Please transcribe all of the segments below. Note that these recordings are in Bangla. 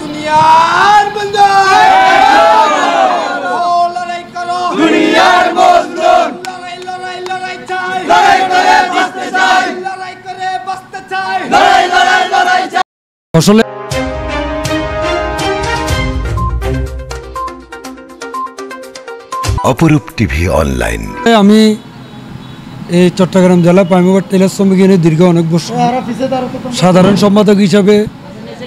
दुनियार बंदर लड़ाई करो दुनियार मजलूम लड़ाई लड़ाई लड़ाई चाय लड़ाई करे बसते चाय लड़ाई करे बसते चाय लड़ाई लड़ाई लड़ाई चाय আসলে অপরূপ টিভি অনলাইন আমি এই চট্টগ্রাম জেলা পাইমুবাট টেলার শ্রমিক ইউনিয়নের দীর্ঘ অনেক বছর সাধারণ সম্পাদক হিসাবে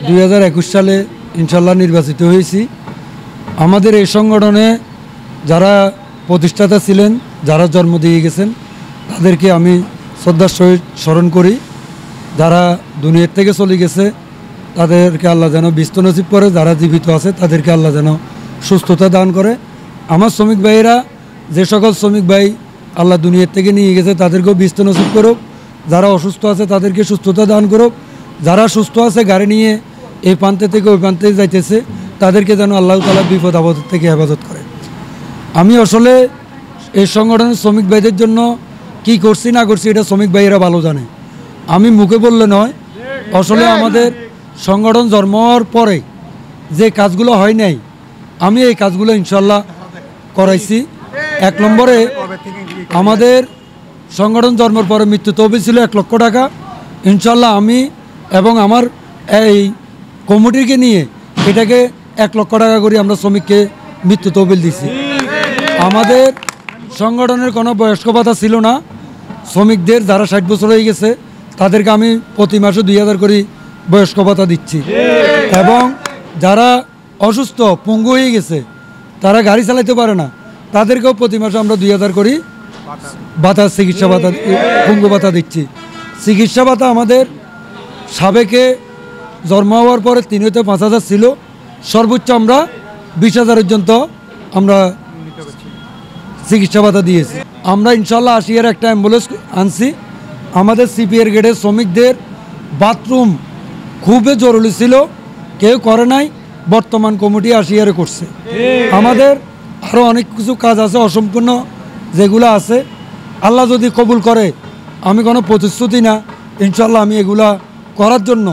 2021 সালে ইনশাল্লাহ নির্বাচিত হয়েছি। আমাদের এই সংগঠনে যারা প্রতিষ্ঠাতা ছিলেন, যারা জন্ম দিয়ে গেছেন, তাদেরকে আমি শ্রদ্ধার সহিত স্মরণ করি। যারা দুনিয়ার থেকে চলে গেছে তাদেরকে আল্লাহ যেন বিস্ত নসিব করে, যারা জীবিত আছে তাদেরকে আল্লাহ যেন সুস্থতা দান করে। আমার শ্রমিক ভাইয়েরা, যে সকল শ্রমিক ভাই আল্লাহ দুনিয়ার থেকে নিয়ে গেছে তাদেরকেও বিস্ত নসিব করুক, যারা অসুস্থ আছে তাদেরকে সুস্থতা দান করুক, যারা সুস্থ আছে গাড়ি নিয়ে এই প্রান্তে থেকে ওই প্রান্তে যাইতেছে তাদেরকে যেন আল্লাহ তাআলা বিপদ আপদ থেকে হেফাজত করে। আমি আসলে এই সংগঠনের শ্রমিক ভাইদের জন্য কি করছি না করছি এটা শ্রমিক ভাইয়েরা ভালো জানে। আমি মুখে বললে নয়, আসলে আমাদের সংগঠন জন্ম হওয়ার পরে যে কাজগুলো হয় নাই আমি এই কাজগুলো ইনশাল্লাহ করাইছি। 1 নম্বরে আমাদের সংগঠন জন্মের পরে মৃত্যু তহবিল ছিল 1 লক্ষ টাকা। ইনশাল্লাহ আমি এবং আমার এই কমিটিকে নিয়ে এটাকে 1 লক্ষ টাকা করে আমরা শ্রমিককে মৃত্যু তহবিল দিছি। আমাদের সংগঠনের কোনো বয়স্ক ভাতা ছিল না। শ্রমিকদের যারা 60 বছর হয়ে গেছে তাদেরকে আমি প্রতি মাসে 2000 করে বয়স্ক ভাতা দিচ্ছি, এবং যারা অসুস্থ পঙ্গু হয়ে গেছে, তারা গাড়ি চালাতে পারে না, তাদেরকেও প্রতি মাসে আমরা 2000 করে ভাতা, চিকিৎসা ভাতা, পঙ্গু ভাতা দিচ্ছি। চিকিৎসা ভাতা আমাদের সাবেকে জন্ম হওয়ার পরে 3 হতে 5000 ছিল, সর্বোচ্চ আমরা 20,000 পর্যন্ত আমরা চিকিৎসা ভাতা দিয়েছি। আমরা ইনশাল্লাহ 80 একটা অ্যাম্বুলেন্স আনছি। আমাদের সিপিআর গেটের শ্রমিকদের বাথরুম খুবই জরুরি ছিল, কেউ করে নাই, বর্তমান কমিটি 80 করছে। আমাদের আরও অনেক কিছু কাজ আছে অসম্পূর্ণ, যেগুলো আছে আল্লাহ যদি কবুল করে, আমি কোনো প্রতিশ্রুতি না, ইনশাল্লাহ আমি এগুলা করার জন্য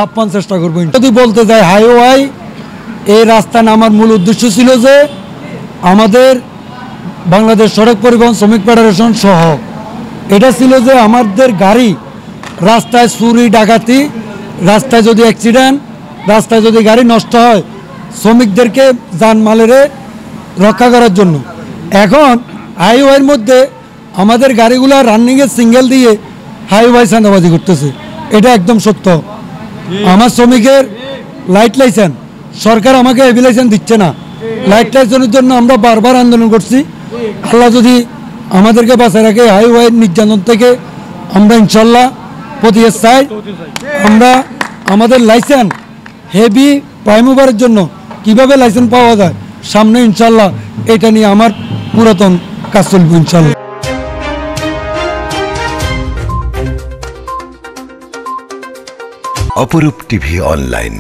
আপ্রাণ চেষ্টা করবো। যদি বলতে যাই হাইওয়াই, এই রাস্তা নামার মূল উদ্দেশ্য ছিল যে আমাদের বাংলাদেশ সড়ক পরিবহন শ্রমিক ফেডারেশন সহ এটা ছিল যে আমাদের গাড়ি রাস্তায় চুরি ডাকাতি, রাস্তায় যদি অ্যাক্সিডেন্ট, রাস্তায় যদি গাড়ি নষ্ট হয়, শ্রমিকদেরকে জানমালের রক্ষা করার জন্য। এখন হাইওয়ের মধ্যে আমাদের গাড়িগুলো রানিংয়ে সিঙ্গেল দিয়ে হাইওয়ে চাঁদাবাজি করতেছে, এটা একদম সত্য। আমার শ্রমিকের লাইট লাইসেন্স সরকার আমাকে হেভি লাইসেন্স দিচ্ছে না। লাইট লাইসেন্সের জন্য আমরা বারবার আন্দোলন করছি। আল্লাহ যদি আমাদেরকে বাঁচায় রাখে হাইওয়ের নির্যাতন থেকে, আমরা ইনশাল্লাহ প্রতিষ্ঠা চাই। আমরা আমাদের লাইসেন্স হেভি প্রাইমুভারের জন্য কিভাবে লাইসেন্স পাওয়া যায় সামনে ইনশাল্লাহ এটা নিয়ে আমার পুরাতন কাজ চলবে ইনশাল্লাহ। অপরূপ টিভি অনলাইন।